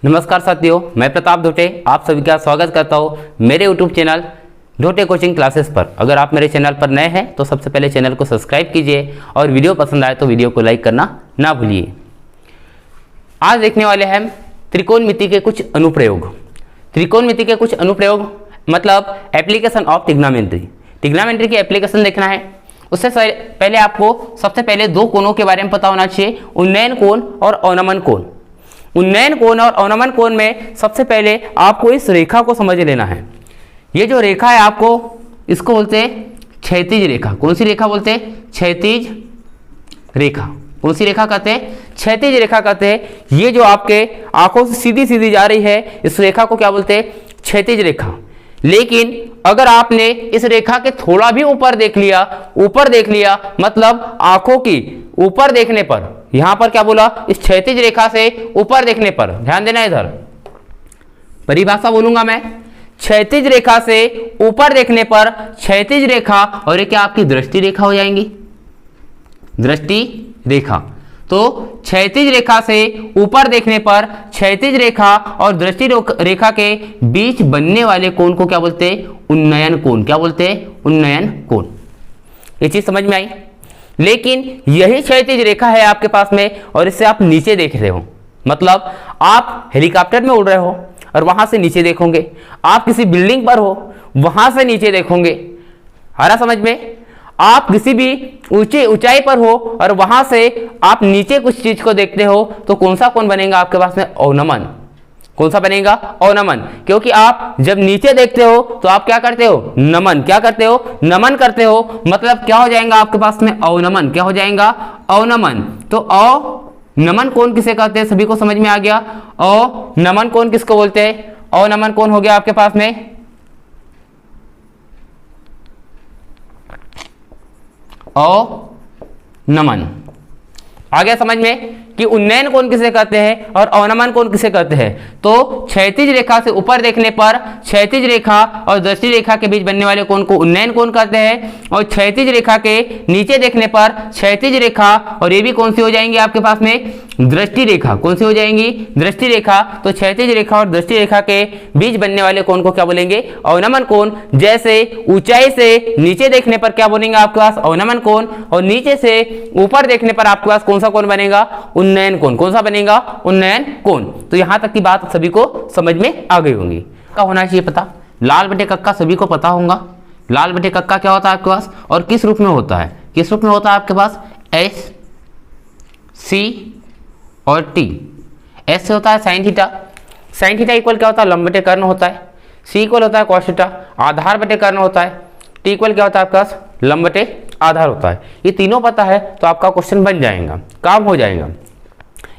नमस्कार साथियों, मैं प्रताप ढोटे आप सभी का स्वागत करता हूँ मेरे यूट्यूब चैनल ढोटे कोचिंग क्लासेस पर। अगर आप मेरे चैनल पर नए हैं तो सबसे पहले चैनल को सब्सक्राइब कीजिए और वीडियो पसंद आए तो वीडियो को लाइक करना ना भूलिए। आज देखने वाले हैं त्रिकोणमिति के कुछ अनुप्रयोग। त्रिकोणमिति के कुछ अनुप्रयोग मतलब एप्लीकेशन ऑफ ट्रिग्नोमेट्री। ट्रिग्नोमेट्री की एप्लीकेशन देखना है। उससे पहले आपको सबसे पहले दो कोणों के बारे में पता होना चाहिए, उन्नयन कोण और अवनमन कोण। उन्नयन कोण और अवनमन कोण में सबसे पहले आपको इस रेखा को समझ लेना है। ये जो रेखा है आपको इसको बोलते हैं क्षैतिज रेखा। कौन सी रेखा बोलते हैं? क्षैतिज रेखा। कौन सी रेखा कहते हैं? क्षैतिज रेखा कहते हैं। ये जो आपके आंखों से सीधी सीधी जा रही है इस रेखा को क्या बोलते हैं? क्षैतिज रेखा। लेकिन अगर आपने इस रेखा के थोड़ा भी ऊपर देख लिया मतलब आंखों की ऊपर देखने पर, यहां पर क्या बोला? इस क्षैतिज रेखा से ऊपर देखने पर, ध्यान देना इधर परिभाषा बोलूंगा मैं। क्षैतिज रेखा से ऊपर देखने पर क्षैतिज रेखा और ये क्या आपकी दृष्टि रेखा हो जाएंगी, दृष्टि रेखा। तो क्षैतिज रेखा से ऊपर देखने पर क्षैतिज रेखा और दृष्टि रेखा के बीच बनने वाले कोण को क्या बोलते हैं? उन्नयन कोण। क्या बोलते हैं? उन्नयन कोण। ये चीज समझ में आई। लेकिन यही क्षैतिज रेखा है आपके पास में और इससे आप नीचे देख रहे हो, मतलब आप हेलीकॉप्टर में उड़ रहे हो और वहां से नीचे देखोगे। आप किसी बिल्डिंग पर हो, वहां से नीचे देखोगे। आ रहा समझ में? आप किसी भी ऊंचाई पर हो और वहां से आप नीचे कुछ चीज को देखते हो तो कौन सा कोण बनेगा आपके पास में? अवनमन। कौन सा बनेगा? अवनमन। क्योंकि आप जब नीचे देखते हो तो आप क्या करते हो? नमन। क्या करते हो? नमन करते हो। मतलब क्या हो जाएगा आपके पास में? अवनमन। क्या हो जाएगा? अवनमन। तो अवनमन कोण किसे कहते हैं? सभी को समझ में आ गया। अवनमन कोण किसको बोलते हैं? अवनमन कोण हो गया आपके पास में अवनमन। आ गया समझ में कि उन्नयन कोण किसे कहते हैं और अवनमन कोण किसे कहते हैं? तो क्षैतिज रेखा से ऊपर देखने पर क्षैतिज रेखा और दृष्टि रेखा के बीच बनने वाले कोण को उन्नयन कोण कहते हैं, और क्षैतिज रेखा के नीचे देखने पर क्षैतिज रेखा और ये भी कौन सी हो जाएंगी आपके पास में? दृष्टि रेखा। कौन सी हो जाएंगी? दृष्टि रेखा। तो क्षैतिज रेखा और दृष्टि रेखा के बीच बनने वाले कोण को क्या बोलेंगे? अवनमन कोण। जैसे ऊंचाई से नीचे देखने पर क्या बोलेंगे आपके पास? अवनमन कोण। और नीचे से ऊपर देखने पर आपके पास कौन सा कोण बनेगा? उन्नयन कोण। कौन सा बनेगा? उन्नयन कोण। तो यहां तक की बात सभी को समझ में आ गई होंगी। क्या होना चाहिए पता? लाल बटे कक्का सभी को पता होगा। लाल बटे कक्का क्या होता है आपके पास और किस रूप में होता है? किस रूप में होता है आपके पास? एस, सी और टी। एस से होता है sine theta. Sine theta equal क्या होता है? लंब बटे कर्ण होता है। सी इक्वल होता है कॉस थीटा, आधार बटे कर्ण होता है। टी इक्वल क्या होता है आपके पास? लंब बटे आधार होता है। ये तीनों पता है तो आपका क्वेश्चन बन जाएगा, काम हो जाएगा।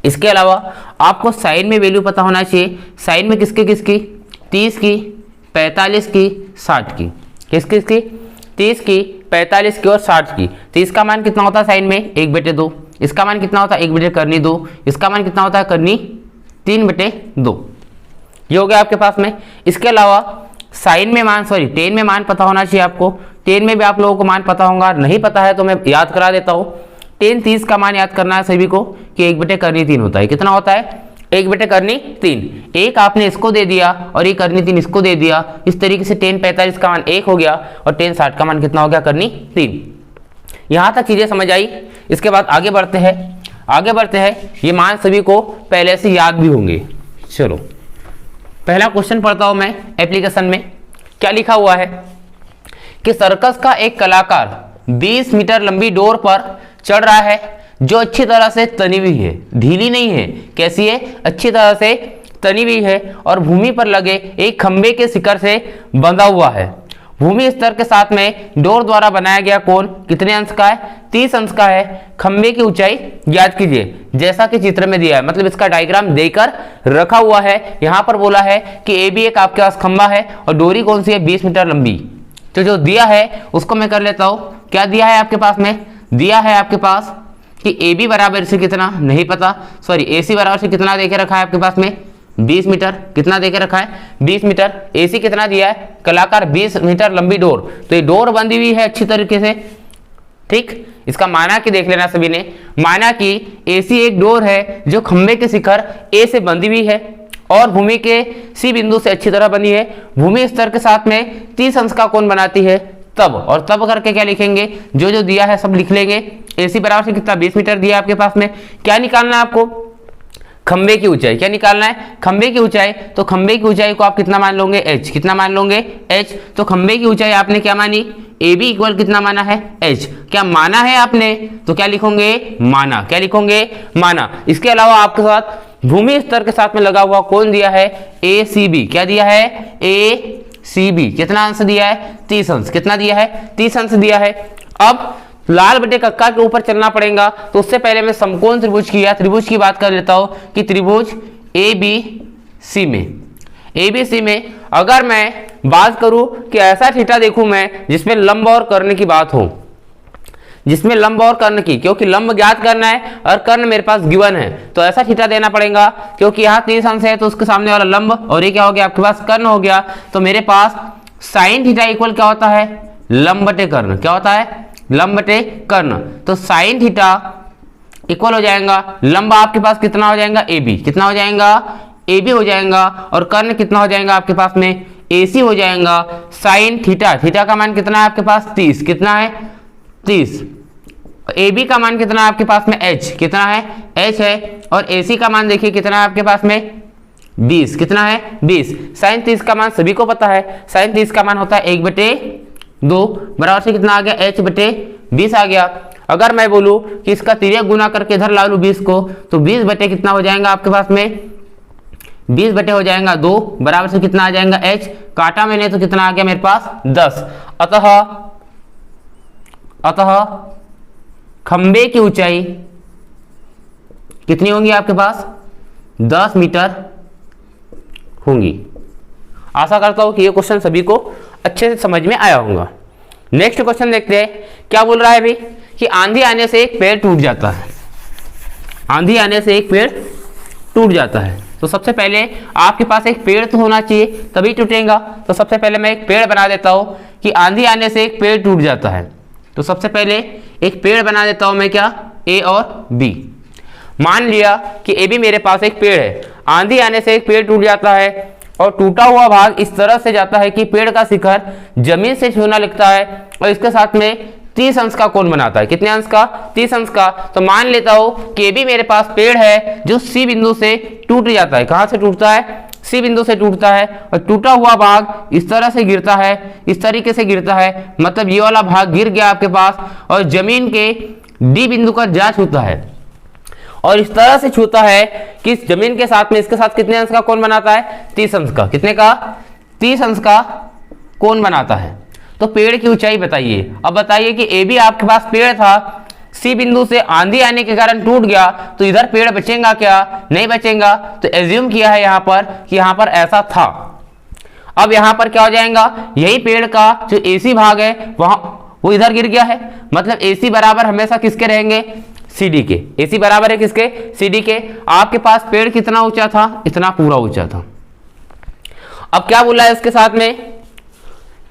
इसके अलावा आपको साइन में वैल्यू पता होना चाहिए। साइन में किसकी किसकी? 30 की, 45 की, 60 की। किसकी? 30 की, 45 की और 60 की। 30 का मान कितना होता है साइन में? 1/2। इसका मान कितना होता है? 1/2। इसका मान कितना होता है? करनी 3/2। ये हो गया आपके पास में। इसके अलावा साइन में मान टेन में मान पता होना चाहिए आपको। 10 में भी आप लोगों को मान पता होगा। नहीं पता है तो मैं याद करा देता हूँ। 10 30 का मान याद करना है सभी को कि 1/3 होता है। कितना होता है? 1/3। एक आपने इसको दे दिया और ये करनी 3 इसको दे दिया। इस तरीके से 10 45 का मान 1 हो गया और 10 60 का मान कितना हो गया? करनी 3। यहां तक चीजें समझ आई। इसके बाद आगे बढ़ते हैं। ये मान सभी को पहले से याद भी होंगे। चलो पहला क्वेश्चन पढ़ता हूं मैं। एप्लीकेशन में क्या लिखा हुआ है कि सर्कस का एक कलाकार 20 मीटर लंबी डोर पर चढ़ रहा है जो अच्छी तरह से तनी हुई है, ढीली नहीं है। कैसी है? अच्छी तरह से तनी हुई है और भूमि पर लगे एक खंबे के शिखर से बंधा हुआ है। भूमि स्तर के साथ में डोर द्वारा बनाया गया कोण कितने अंश का है? 30 अंश का है। खंबे की ऊंचाई ज्ञात कीजिए जैसा कि चित्र में दिया है, मतलब इसका डायग्राम देकर रखा हुआ है। यहां पर बोला है कि ए बी एक आपके पास खंबा है और डोरी कौन सी है? 20 मीटर लंबी। तो जो दिया है उसको मैं कर लेता हूं। क्या दिया है आपके पास में? दिया है आपके पास कि ए बी बराबर से कितना नहीं पता, ए सी बराबर से कितना देके रखा है आपके पास में? 20 मीटर। कितना देके रखा है? 20 मीटर। ए सी कितना दिया है? कलाकार 20 मीटर लंबी डोर। तो ये डोर बंधी हुई है अच्छी तरीके से, ठीक। इसका माना कि देख लेना सभी ने, माना कि ए सी एक डोर है जो खंबे के शिखर ए से बंधी हुई है और भूमि के सी बिंदु से अच्छी तरह बनी है, भूमि स्तर के साथ में 30 अंश का कोण बनाती है, तब, और तब करके क्या लिखेंगे, जो जो दिया है सब लिख लेंगे। AC बराबर से कितना 20 मीटर दिया है आपके पास में। क्या निकालना है आपको, खंबे की ऊंचाई। क्या निकालना है, खंबे की ऊंचाई। तो खंबे की ऊंचाई को आप कितना मान लोगे, h। कितना मान लोगे, h। तो खंबे की ऊंचाई आपने क्या मानी, AB इक्वल कितना माना है, h। क्या माना है आपने, तो क्या लिखोगे, माना। क्या लिखोगे, माना। इसके अलावा आपके साथ भूमि स्तर के साथ में लगा हुआ कौन दिया है, ACB। क्या दिया है, ACB। कितना अंश दिया है, 30 अंश। कितना दिया है, 30 अंश दिया है। अब लाल बटे कक्का के ऊपर चलना पड़ेगा, तो उससे पहले मैं समकोण त्रिभुज की या त्रिभुज की बात कर लेता हूं कि त्रिभुज ABC में अगर मैं बात करूं कि ऐसा थीटा देखूं मैं जिसमें लंब और कर्ण की बात हो, जिसमें लंब और कर्ण की, क्योंकि लंब ज्ञात करना है और कर्ण मेरे पास गिवन है, तो ऐसा थीटा देना पड़ेगा। क्योंकि यहाँ 30 अंश है तो उसके सामने वाला लंब और ये क्या हो गया आपके पास, कर्ण हो गया। तो मेरे पास साइन थीटा इक्वल क्या होता है, लंब बटे कर्ण। क्या होता है, लंब बटे कर्ण। तो साइन थीटा इक्वल हो जाएगा, लंब आपके पास कितना हो जाएगा, AB। कितना हो जाएगा, AB हो जाएगा। और कर्ण कितना हो जाएगा आपके पास में, AC हो जाएगा। साइन थीटा, थीटा का मान कितना है आपके पास, 30। कितना है, 30। AB का मान कितना है आपके पास में, H। कितना है, H है। और AC का मान देखिए कितना है आपके पास में, 20। कितना है, 20। साइन 30 का मान सभी को पता है, साइन 30 का मान होता है 1/2 बराबर से कितना आ गया, H/20 आ गया। अगर मैं बोलूं कि इसका तिर्यक गुना करके इधर ला लूं 20 को, तो 20 बटे कितना हो जाएगा आपके पास में, 20 बटे हो जाएगा 2 बराबर से कितना आ जाएगा, H। काटा मैंने तो कितना आ गया मेरे पास, 10। अतः खंबे की ऊंचाई कितनी होंगी आपके पास, 10 मीटर होंगी। आशा करता हूं कि ये क्वेश्चन सभी को अच्छे से समझ में आया होगा। नेक्स्ट क्वेश्चन देखते हैं, क्या बोल रहा है अभी कि आंधी आने से एक पेड़ टूट जाता है। आंधी आने से एक पेड़ टूट जाता है, तो सबसे पहले आपके पास एक पेड़ तो होना चाहिए तभी टूटेगा। तो सबसे पहले मैं एक पेड़ बना देता हूं कि आंधी आने से एक पेड़ टूट जाता है। तो सबसे पहले एक पेड़ बना देता हूं मैं, क्या, A और B। मान लिया कि AB मेरे पास एक पेड़ है, आंधी आने से एक पेड़ टूट जाता है और टूटा हुआ भाग इस तरह से जाता है कि पेड़ का शिखर जमीन से छूना लगता है और इसके साथ में 30 अंश का कोण बनाता है। कितने अंश का, 30 अंश का। तो मान लेता हूं कि AB मेरे पास पेड़ है जो C बिंदु से टूट जाता है। कहां से टूटता है, C बिंदु से टूटता है और टूटा हुआ भाग इस तरह से गिरता है, इस तरीके से गिरता है, मतलब ये वाला भाग गिर गया आपके पास और जमीन के D बिंदु का जा छूता है और इस तरह से छूता है कि इस जमीन के साथ में इसके साथ कितने अंश का कोण बनाता है, 30 अंश का। कितने का, 30 अंश का कोण बनाता है। तो पेड़ की ऊंचाई बताइए। अब बताइए कि AB आपके पास पेड़ था, C बिंदु से आंधी आने के कारण टूट गया, तो इधर पेड़ बचेगा क्या, नहीं बचेगा। तो एज्यूम किया है यहां पर कि यहां पर ऐसा था। अब यहां पर क्या हो जाएगा, यही पेड़ का जो AC भाग है वहां वो इधर गिर गया है, मतलब AC बराबर हमेशा किसके रहेंगे, CD के। AC बराबर है किसके, CD के। आपके पास पेड़ कितना ऊंचा था, इतना पूरा ऊंचा था। अब क्या बोला है इसके साथ में,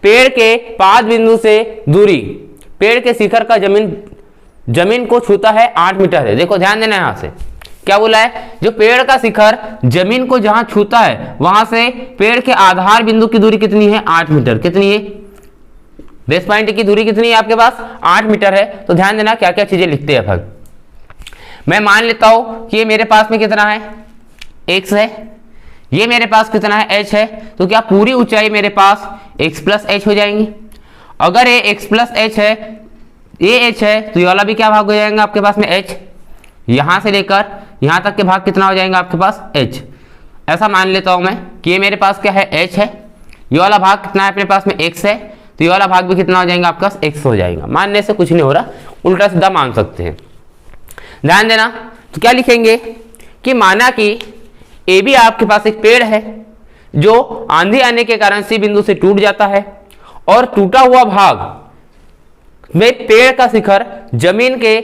पेड़ के पाद बिंदु से दूरी, पेड़ के शिखर का जमीन को छूता है 8 मीटर है। देखो ध्यान देना, यहां से क्या बोला है, जो पेड़ का शिखर जमीन को जहां छूता है वहां से पेड़ के आधार बिंदु की दूरी कितनी है, 8 मीटर। कितनी है, बेस पॉइंट की दूरी कितनी है आपके पास, 8 मीटर है। तो ध्यान देना क्या क्या चीजें लिखते हैं भाग। मैं मान लेता हूं कि ये मेरे पास में कितना है, x है, ये मेरे पास कितना है, h है। तो क्या पूरी ऊंचाई मेरे पास x प्लस h हो जाएंगी। अगर ये x प्लस h है, ये h है, तो ये वाला भी क्या भाग हो जाएगा आपके पास में h। यहां से लेकर यहां तक के भाग कितना हो जाएगा आपके पास, h। ऐसा मान लेता हूं मैं कि ये मेरे पास क्या है, h है, ये वाला भाग कितना है अपने पास में, x है, तो ये वाला भाग भी कितना हो जाएगा आपका, x हो जाएगा। मानने से कुछ नहीं हो रहा, उल्टा सीधा मान सकते हैं। ध्यान देना, तो क्या लिखेंगे कि माना कि AB आपके पास एक पेड़ है जो आंधी आने के कारण C बिंदु से टूट जाता है और टूटा हुआ भाग में पेड़ का शिखर जमीन के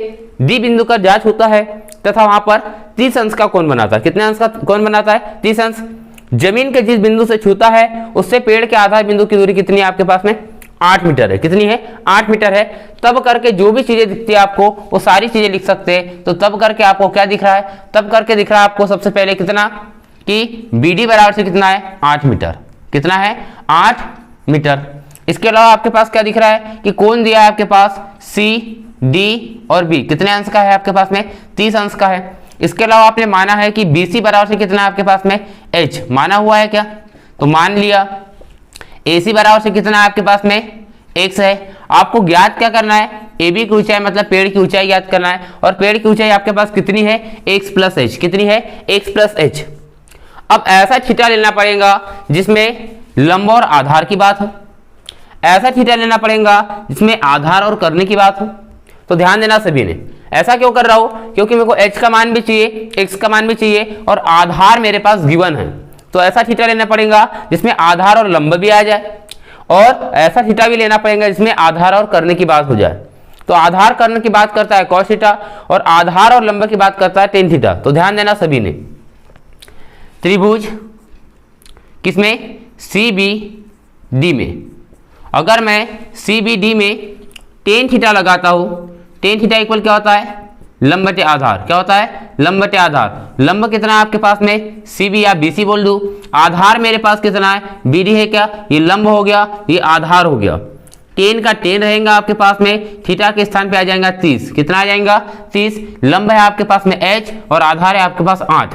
D बिंदु का जा छूता है तथा वहां पर 30 अंश का कोण बनाता है। कितने अंश का कोण बनाता है, 30 अंश। जमीन के जिस बिंदु से छूता है उससे पेड़ के आधार बिंदु की दूरी कितनी है आपके पास में, 8 मीटर है। कितनी है, 8 मीटर है। तब करके जो भी चीजें दिखती है आपको वो सारी चीजें लिख सकते हैं। तो तब करके आपको क्या दिख रहा है, तब करके दिख रहा है आपको सबसे पहले कितना, कि BD बराबर से कितना है 8 मीटर। कितना है 8 मीटर। इसके अलावा आपके पास क्या दिख रहा है कि कोण दिया है आपके पास CD और B कितने अंश का है आपके पास में 30 अंश का है। इसके अलावा आपने माना है कि BC बराबर से कितना है आपके पास में H माना हुआ है क्या, तो मान लिया। AC बराबर से कितना है आपके पास में x है। आपको ज्ञात क्या करना है AB की ऊंचाई मतलब पेड़ की ऊंचाई ज्ञात करना है, और पेड़ की ऊंचाई आपके पास कितनी है x प्लस h। कितनी है x प्लस h। अब ऐसा थीटा लेना पड़ेगा जिसमें लंब और आधार की बात हो, ऐसा थीटा लेना पड़ेगा जिसमें आधार और करने की बात हो। तो ध्यान देना सभी ने, ऐसा क्यों कर रहा हूं क्योंकि मेरे को h का मान भी चाहिए, x का मान भी चाहिए और आधार मेरे पास गिवन है। तो ऐसा थीटा लेना पड़ेगा जिसमें आधार और लंब भी आ जाए, और ऐसा थीटा भी लेना पड़ेगा जिसमें आधार और करने की बात हो जाए। तो आधार करने की बात करता है cos थीटा और आधार और लंब की बात करता है tan थीटा। तो ध्यान देना सभी ने, त्रिभुज किसमें CBD में, अगर मैं CBD में tan थीटा लगाता हूं, tan थीटा इक्वल क्या होता है लंब बटे आधार। क्या होता है लंब बटे आधार। लंब कितना है आपके पास में CB या BC बोल दूं, आधार मेरे पास कितना है BD है। क्या ये लंब हो गया, ये आधार हो गया। tan का tan रहेगा आपके पास में, थीटा के स्थान पे आ जाएगा 30। कितना आ जाएगा 30। लंब है आपके पास में h और आधार है आपके पास 8।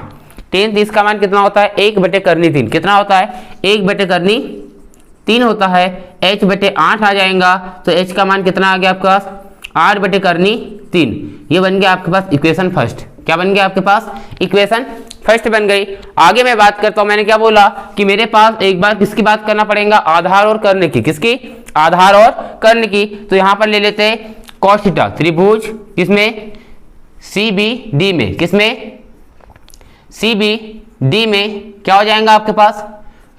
tan 30 का मान कितना होता है 1/3। कितना होता है 1/3 होता है। h बटे 8 आ जाएगा, तो h का मान कितना आ गया आपके पास 8/3। ये बन गया आपके पास इक्वेशन फर्स्ट। क्या बन गया आपके पास इक्वेशन फर्स्ट बन गई। आगे मैं बात करता हूं, मैंने क्या बोला कि मेरे पास एक बार किसकी बात करना पड़ेगा आधार और करने की। किसकी आधार और करने की। तो यहां पर ले लेते हैं cos थीटा त्रिभुज किसमें CBD में। किसमें CBD में क्या हो जाएगा आपके पास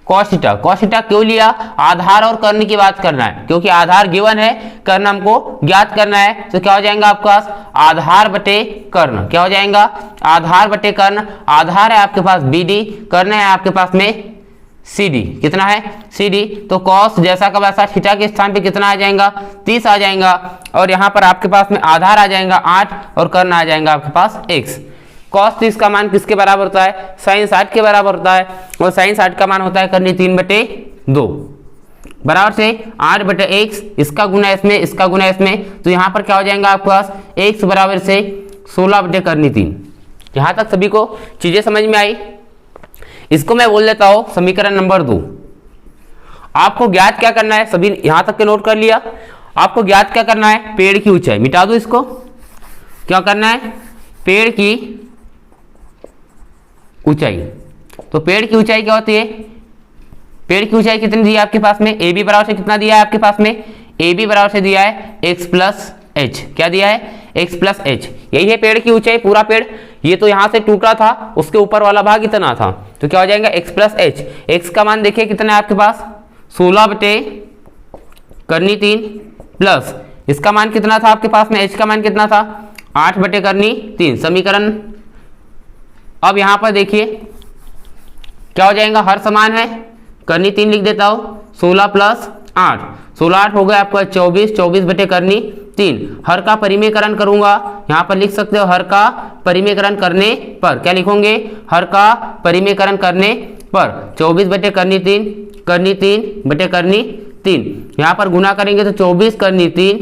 cos थीटा। cos थीटा क्यों लिया, आधार और कर्ण की बात करना है, क्योंकि आधार गिवन है, कर्ण हमको ज्ञात करना है। तो क्या हो जाएगा आपके पास आधार बटे कर्ण। क्या हो जाएगा आधार बटे कर्ण। आधार है आपके पास BD, कर्ण है आपके पास में CD। कितना है CD। तो cos जैसा का वैसा थीटा के स्थान पे कितना आ जाएगा 30 आ जाएगा, और यहाँ पर आपके पास में आधार आ जाएगा 8 और कर्ण आ जाएगा आपके पास x। cos 30 का मान किसके बराबर होता है sin 60 के बराबर होता है, और sin 60 का मान होता है करनी 3/2 बराबर से 8/x। इसका गुना इसमें, इसका गुना इसमें, तो यहाँ पर क्या हो जाएगा आपके पास x बराबर से 16/3। यहाँ तक सभी को चीजें समझ में आई। इसको मैं बोल देता हूं समीकरण नंबर 2। आपको ज्ञात क्या करना है, सभी यहां तक के नोट कर लिया। आपको ज्ञात क्या करना है पेड़ की ऊंचाई। मिटा दो इसको। क्या करना है पेड़ की ऊंचाई। तो पेड़ की ऊंचाई क्या होती है, पेड़ की ऊंचाई कितनी दी है आपके पास में AB बराबर से कितना दिया है आपके पास में AB बराबर से दिया है x प्लस h। क्या दिया है x प्लस h। यही है पेड़ की ऊंचाई। पूरा पेड़ ये तो यहां से टूटा था, उसके ऊपर वाला भाग इतना था, तो क्या हो जाएगा x प्लस h। x का मान देखिए कितना है आपके पास 16/3 प्लस इसका मान कितना था आपके पास में h का मान कितना था 8/3 समीकरण। अब यहां पर देखिए क्या हो जाएगा, हर समान है, करनी 3 लिख देता हूं 16 प्लस 8, 16 8 हो गया आपका 24, 24/3। हर का परिमेयकरण करूंगा, यहां पर लिख सकते हो हर का परिमेयकरण करने पर। क्या लिखोगे हर का परिमेयकरण करने पर 24/3 करनी 3/3। यहां पर गुना करेंगे तो 24 करनी 3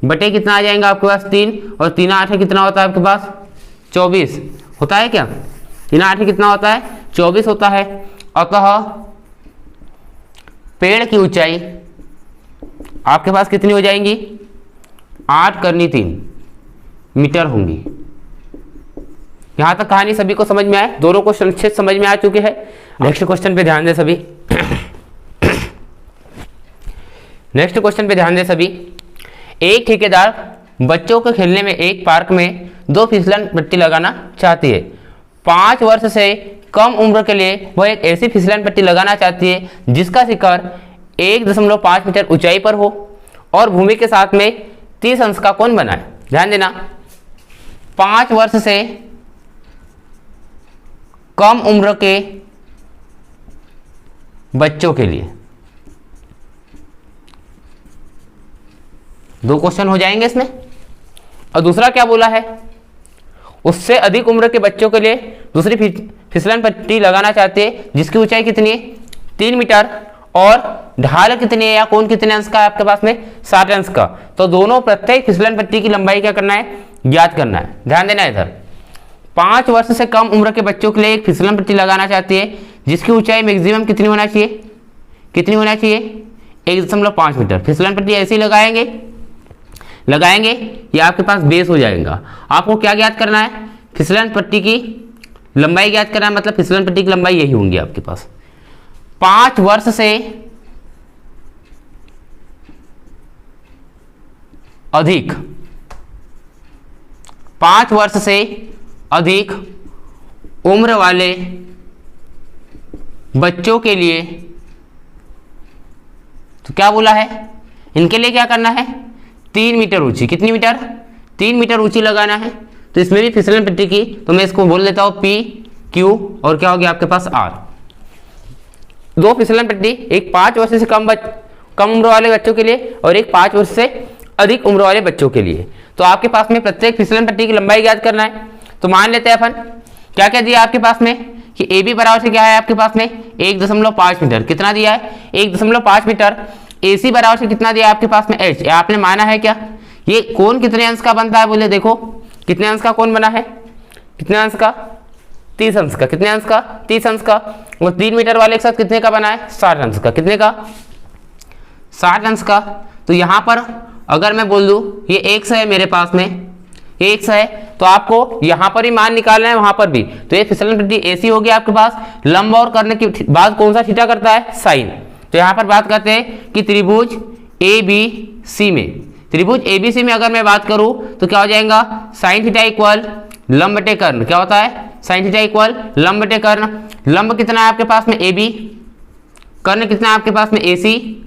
बटे कितना आ जाएगा आपके पास 3, और 3 8 कितना होता है आपके पास 24 होता है। क्या 3 8 कितना होता है 24 होता है। अतः पेड़ की ऊंचाई आपके पास कितनी हो जाएंगी 8 करनी 3 मीटर होंगी। यहां तक कहानी सभी को समझ में आए, दोनों क्वेश्चन अच्छे समझ में आ चुके हैं। नेक्स्ट क्वेश्चन पे ध्यान दे सभी। नेक्स्ट क्वेश्चन पे ध्यान दे सभी। एक ठेकेदार बच्चों को खेलने में एक पार्क में 2 फिसलन पट्टी लगाना चाहती है। 5 वर्ष से कम उम्र के लिए वह एक ऐसी फिसलन पट्टी लगाना चाहती है जिसका शिखर 1.5 मीटर ऊंचाई पर हो और भूमि के साथ में 30 अंश का कोण बनाए। ध्यान देना 5 वर्ष से कम उम्र के बच्चों के लिए 2 क्वेश्चन हो जाएंगे इसमें। और दूसरा क्या बोला है उससे अधिक उम्र के बच्चों के लिए दूसरी फिसलन पट्टी लगाना चाहते हैं जिसकी ऊंचाई कितनी है 3 मीटर और ढाल कितनी है या कोण कितने अंश का है आपके पास में 60 अंश का। तो दोनों प्रत्येक फिसलन पट्टी की लंबाई क्या करना है ज्ञात करना है। ध्यान देना है इधर 5 वर्ष से कम उम्र के बच्चों के लिए एक फिसलन पट्टी लगाना चाहती है जिसकी ऊंचाई मैक्सिमम कितनी होना चाहिए, कितनी होना चाहिए 1.5 मीटर। फिसलन पट्टी ऐसे ही लगाएंगे ये आपके पास बेस हो जाएगा। आपको क्या ज्ञात करना है फिसलन पट्टी की लंबाई ज्ञात करना है, मतलब फिसलन पट्टी की लंबाई यही होंगी आपके पास 5 वर्ष से अधिक 5 वर्ष से अधिक उम्र वाले बच्चों के लिए तो क्या बोला है इनके लिए क्या करना है 3 मीटर ऊंची, कितनी मीटर 3 मीटर ऊंची लगाना है। तो इसमें भी फिसलन पट्टी की तो मैं इसको बोल देता हूं पी क्यू और क्या हो गया आपके पास आर। दो फिसलन पट्टी, एक 5 वर्ष से कम उम्र वाले बच्चों के लिए और एक 5 वर्ष से अधिक उम्र वाले बच्चों के लिए। तो आपके पास में प्रत्येक फिसलन पट्टी की लंबाई ज्ञात करना है। तो मान लेते हैं अपन क्या क्या दिया आपके पास में कि ए बी बराबर से क्या है आपके पास में 1.5 मीटर, कितना दिया है 1.5 मीटर। ए सी बराबर से कितना दिया है आपके पास में एच, आपने माना है क्या ये कोण कितने अंश का बनता है, बोले देखो कितने अंश का कोण बना है, कितने अंश का 30 अंश का, कितने अंश का 30 अंश का। और 3 मीटर वाले के साथ कितने का बना है 60 अंश का, कितने का 60 अंश का। तो यहाँ पर अगर मैं बोल दूं ये x है मेरे पास में, ये x है तो आपको यहाँ पर ही मान निकालना है वहां पर भी। तो ये फिसलन पट्टी एसी होगी आपके पास। लंब और करने की बात कौन सा थीटा करता है साइन। तो यहाँ पर बात करते हैं कि त्रिभुज ए बी सी में, त्रिभुज ए बी सी में अगर मैं बात करूं तो क्या हो जाएगा साइन थीटा इक्वल लंब बटे कर्ण, क्या होता है साइन थीटा इक्वल लंब बटे कर्ण। लंब कितना है आपके पास में ए बी, कर्ण कितना है आपके पास में ए सी।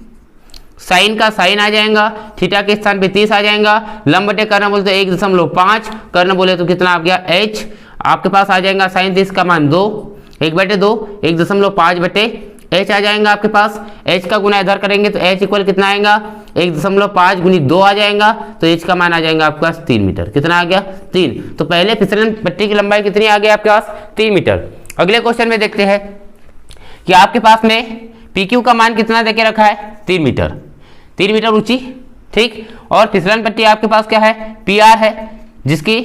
साइन का साइन आ जाएगा, थीटा के स्थान पे 30 आ जाएगा। लंब बटे कर्ण बोलते 1.5, कर्ण बोले तो कितना आ गया h, आपके पास आ जाएगा साइन 30 का मान 2, 1/2 1.5 बटे h आ जाएगा आपके पास। h का गुना इधर करेंगे तो h इक्वल कितना आएगा 1.5 गुनी 2 आ जाएगा। तो h का मान आ जाएगा आपके पास 3 मीटर, कितना आ गया 3। तो पहले फिसलन पट्टी की लंबाई कितनी आ गई आपके पास 3 मीटर। अगले क्वेश्चन में देखते हैं कि आपके पास में PQ का मान कितना देके रखा है 3 मीटर, 3 मीटर ऊंची, ठीक। और फिसलन पट्टी आपके पास क्या है PR है जिसकी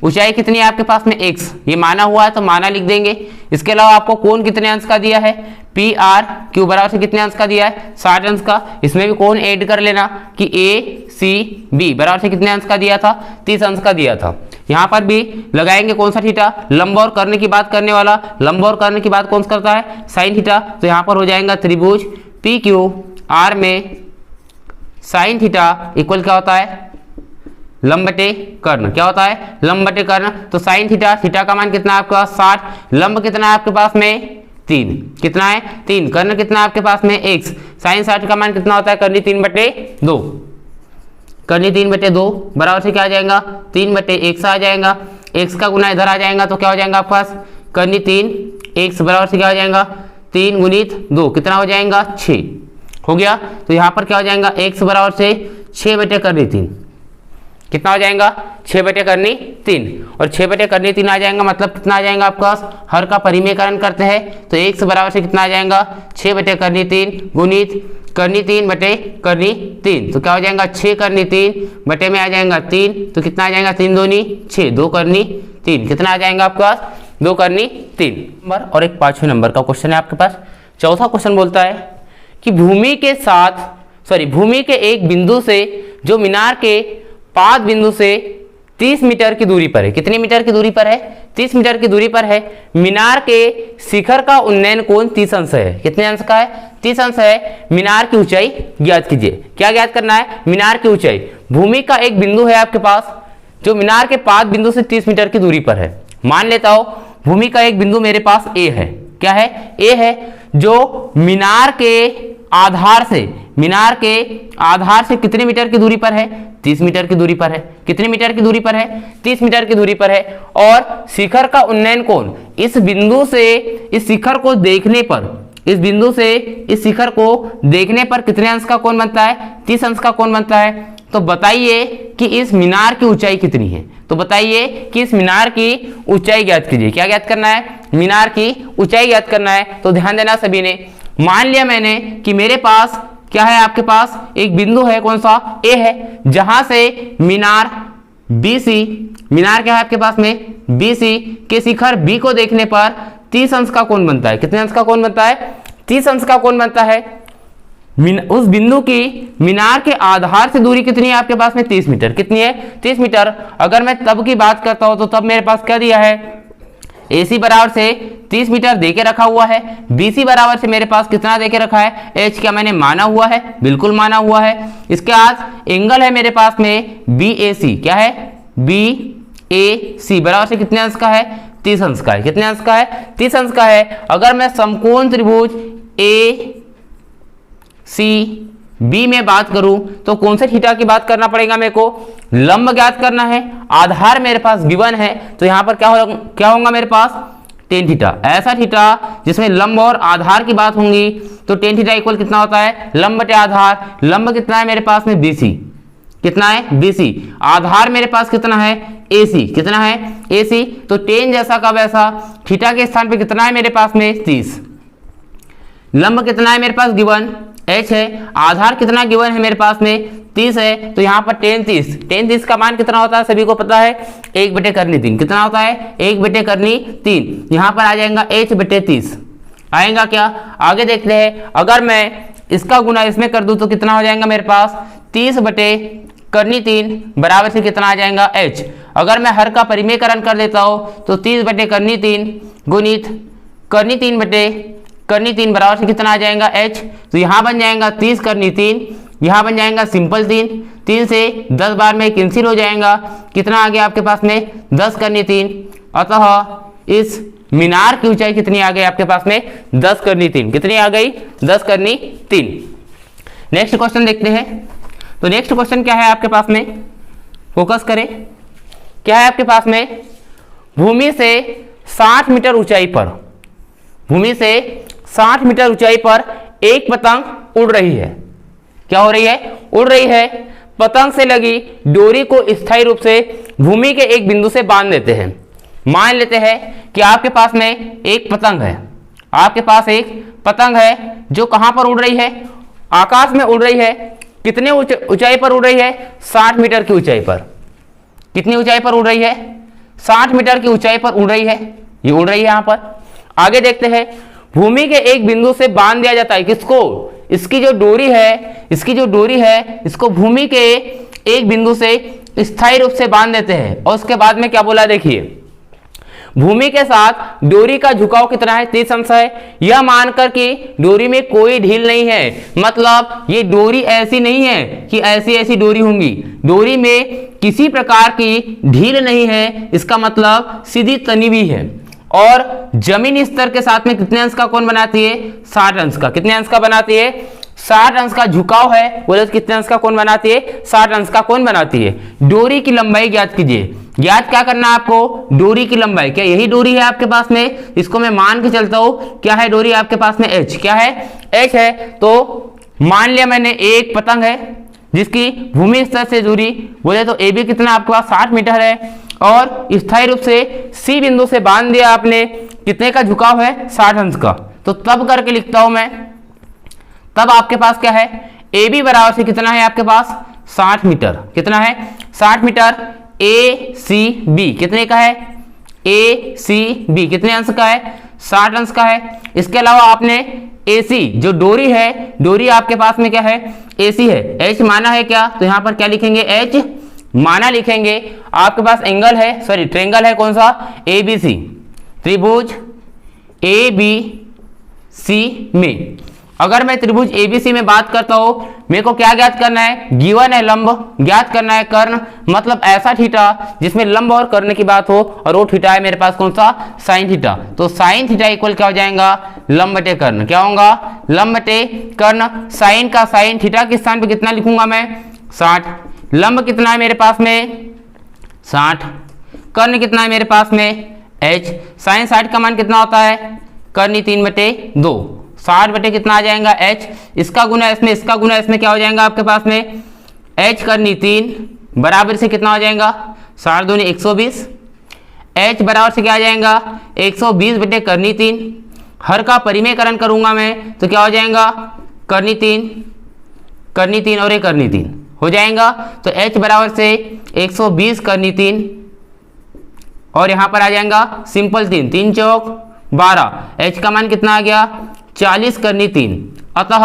ऊंचाई कितनी है आपके पास में x, ये माना हुआ है तो माना लिख देंगे। इसके अलावा आपको कोण कितने अंश का दिया है PRQ बराबर से कितने अंश का दिया है 60 अंश का। इसमें भी कोण ऐड कर लेना कि ACB बराबर से कितने अंश का दिया था 30 अंश का दिया था। यहाँ पर भी लगाएंगे कौन सा थीटा, लंब और कर्ण की बात करने वाला, लंब और कर्ण की बात कौन सा करता है साइन थीटा। तो यहाँ पर हो जाएगा त्रिभुज PQR में साइन थीटा इक्वल क्या होता है लंब बटे कर्ण, क्या होता है लंब बटे कर्ण। तो साइन थीटा, थीटा का मान कितना है आपके पास 60, लंब कितना है आपके पास में 3, कितना है 3, कर्ण कितना है आपके पास में x। साइन 60 का मान कितना होता है करनी 3/2, करनी 3/2 बराबर से क्या आ जाएगा 3/x आ जाएगा। x का गुना इधर आ जाएगा तो क्या हो जाएगा आपके पास करनी 3, x बराबर से क्या हो जाएगा 3 गुणित 2 कितना हो जाएगा 6 हो गया। तो यहाँ पर क्या हो जाएगा x बराबर से 6/3, कितना हो जाएगा 6/3 और 6/3 आ जाएगा, मतलब कितना आ जाएगा आपके पास हर का परिमेयकरण करते हैं तो x बराबर से कितना आ जाएगा 6/3 गुणित करनी 3/3। तो क्या हो जाएगा 6 करनी 3 बटे में आ जाएगा 3, तो कितना आ जाएगा 3 दूनी 6, 2 करनी 3, कितना आ जाएगा आपके पास 2 करनी 3 नंबर। और एक 5वें नंबर का क्वेश्चन है आपके पास। चौथा क्वेश्चन बोलता है कि भूमि के एक बिंदु से जो मीनार के पाद बिंदु से 30 मीटर की दूरी पर है, कितनी मीटर की दूरी पर है 30 मीटर की दूरी पर है। मीनार के शिखर का उन्नयन कोण 30 अंश है, कितने अंश का है 30 अंश है। मीनार की ऊंचाई ज्ञात कीजिए, क्या ज्ञात करना है मीनार की ऊंचाई। भूमि का एक बिंदु है आपके पास जो मीनार के पाद बिंदु से 30 मीटर की दूरी पर है। मान लेता हूं भूमि का एक बिंदु मेरे पास A है, क्या है A है, जो मीनार के आधार से कितने मीटर की दूरी पर है 30 मीटर की दूरी पर है। कितने मीटर की दूरी पर है 30 मीटर की दूरी पर है। और शिखर का उन्नयन कोण इस बिंदु से इस शिखर को देखने पर, इस बिंदु से इस शिखर को देखने पर कितने अंश का कोण बनता है 30 अंश का कोण बनता है। तो बताइए कि इस मीनार की ऊंचाई कितनी है। तो बताइए कि इस मीनार की ऊंचाई ज्ञात कीजिए। क्या ज्ञात करना है? मीनार की ऊंचाई ज्ञात करना है। तो ध्यान देना सभी ने, मान लिया मैंने कि मेरे पास क्या है, आपके पास एक बिंदु है, कौन सा? ए है, जहां से मीनार BC, मीनार क्या है आपके पास में? BC के शिखर B को देखने पर 30 अंश का कोण बनता है। कितने अंश का कोण बनता है? 30 अंश का कोण बनता है। उस बिंदु की मीनार के आधार से दूरी कितनी है आपके पास में? 30 मीटर। कितनी है? 30 मीटर। अगर मैं तब की बात करता हूं तो तब मेरे पास क्या दिया है? AC बराबर से 30 मीटर देके रखा हुआ है। BC बराबर से मेरे पास कितना देके रखा है? H। क्या मैंने माना हुआ है? बिल्कुल माना हुआ है। इसके आज एंगल है मेरे पास में BAC। क्या है? BAC बराबर से कितने अंश का है? 30 अंश का है। कितने अंश का है? 30 अंश का है। अगर मैं समकोण त्रिभुज ACB में बात करूं तो कौन से थीटा की बात करना पड़ेगा मेरे को? लंब ज्ञात करना है। आधार मेरे पास गिवन है, तो यहां पर क्या होगा मेरे पास? Ten theta. ऐसा थीटा जिसमें लंब और आधार की बात होंगी, तो टेन थीटा इक्वल कितना होता है? लंब बटे आधार। लंब कितना है मेरे पास में? BC। कितना है? BC। आधार मेरे पास कितना है? AC। कितना है? AC। तो टेन जैसा का वैसा, थीटा के स्थान पे कितना है मेरे पास में? 30। लंब कितना है मेरे पास? गिवन H है। आधार कितना गिवन है मेरे पास में? 30 है। तो यहाँ पर टेन 30 का मान कितना होता है सभी को पता है? 1/3। कितना होता है? 1/3। यहाँ पर आ जाएगा H/30 आएगा। क्या आगे देखते हैं, अगर मैं इसका गुना इसमें कर दूं तो कितना हो जाएगा मेरे पास? 30/3 बराबर से कितना आ जाएगा? H। अगर मैं हर का परिमेयकरण कर देता हूँ तो 30/3 गुणित करनी 3 बराबर से कितना आ जाएगा? H। तो यहाँ बन जाएगा 30/3, यहाँ बन जाएगा सिंपल 3 से 10 बार में कैंसिल हो जाएगा। कितना आ गया आपके पास में? 10/3। अतः इस मीनार की ऊंचाई कितनी आ गई आपके पास में? 10/3। कितनी आ गई? 10/3। नेक्स्ट क्वेश्चन देखते हैं। तो नेक्स्ट क्वेश्चन क्या है आपके पास में? फोकस करें। क्या है आपके पास में? भूमि से 60 मीटर ऊंचाई पर, भूमि से 60 मीटर ऊंचाई पर एक पतंग उड़ रही है। क्या हो रही है? उड़ रही है। पतंग से लगी डोरी को स्थायी रूप से भूमि के एक बिंदु से बांध देते हैं। मान लेते हैं कि आपके पास में एक पतंग है। आपके पास एक पतंग है जो कहां पर उड़ रही है? आकाश में उड़ रही है। कितने ऊंचाई पर उड़ रही है? 60 मीटर की ऊंचाई पर। कितनी ऊंचाई पर उड़ रही है? 60 मीटर की ऊंचाई पर उड़ रही है। ये उड़ रही है यहां पर। आगे देखते हैं, भूमि के एक बिंदु से बांध दिया जाता है। किसको? इसकी जो डोरी है, इसको भूमि के एक बिंदु से स्थायी रूप से बांध देते हैं। और उसके बाद में क्या बोला देखिए, भूमि के साथ डोरी का झुकाव कितना है? 30 अंश है। यह मानकर कि डोरी में कोई ढील नहीं है, मतलब ये डोरी ऐसी नहीं है कि ऐसी डोरी होंगी। डोरी में किसी प्रकार की ढील नहीं है, इसका मतलब सीधी तनी हुई है। और जमीन स्तर के साथ में कितने अंश का कोण बनाती है? 60 अंश का। कितने अंश का बनाती है? 60 अंश का झुकाव है, बोले कितने अंश का कोण बनाती है? 60 अंश का कोण बनाती है। डोरी की लंबाई ज्ञात कीजिए। ज्ञात क्या करना है आपको? डोरी की लंबाई। क्या यही डोरी है आपके पास में? इसको मैं मान के चलता हूं। क्या है डोरी आपके पास में? H। क्या है? H है। तो मान लिया मैंने एक पतंग है जिसकी भूमि स्तर से दूरी बोले तो AB कितना आपके पास? 60 मीटर है। और स्थायी रूप से C बिंदु से बांध दिया आपने। कितने का झुकाव है? 60 अंश का। तो तब करके लिखता हूं मैं, तब आपके पास क्या है? AB बराबर से कितना है आपके पास? 60 मीटर। कितना है? 60 मीटर। ACB कितने का है? ACB कितने अंश का है? 60 अंश का है। इसके अलावा आपने AC जो डोरी है, डोरी आपके पास में क्या है? AC है। H माना है क्या? तो यहां पर क्या लिखेंगे? H माना लिखेंगे। आपके पास एंगल है, सॉरी ट्रायंगल है, कौन सा? ABC। त्रिभुज ABC में अगर मैं त्रिभुज ABC में बात करता हूं, मेरे को क्या ज्ञात करना है? गिवन है लंब, ज्ञात करना है कर्ण, मतलब ऐसा थीटा जिसमें लंब और कर्ण की बात हो, और वो थीटा है मेरे पास कौन सा? Sine theta. तो साइन थीटा इक्वल क्या हो जाएगा? लंब बटे कर्ण। क्या होगा? लंब बटे कर्ण। साइन का साइन, थीटा के स्थान पे कितना लिखूंगा मैं? 60। लंब कितना है मेरे पास में? 60। कर्ण कितना है मेरे पास में? H। साइन 60 का मान कितना होता है? कर्ण 3/2। 60 बटे कितना आ जाएगा? H। इसका गुना इसमें, इसका गुना इसमें क्या हो जाएगा आपके पास में? H करनी 3 बराबर से कितना हो जाएगा? 60 दूनी 120। h बराबर से क्या आ जाएगा 120 बटे करनी 3। हर का परिमेयकरण करूंगा मैं तो क्या हो जाएगा करनी 3 और ये करनी 3 हो जाएगा। तो h बराबर से 120 करनी 3 और यहाँ पर आ जाएगा सिंपल 3, 3 चौक 12। h का मान कितना आ गया 40 करनी 3। अतः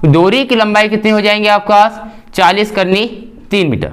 डोरी की लंबाई कितनी हो जाएंगे आपका 40 करनी 3 मीटर।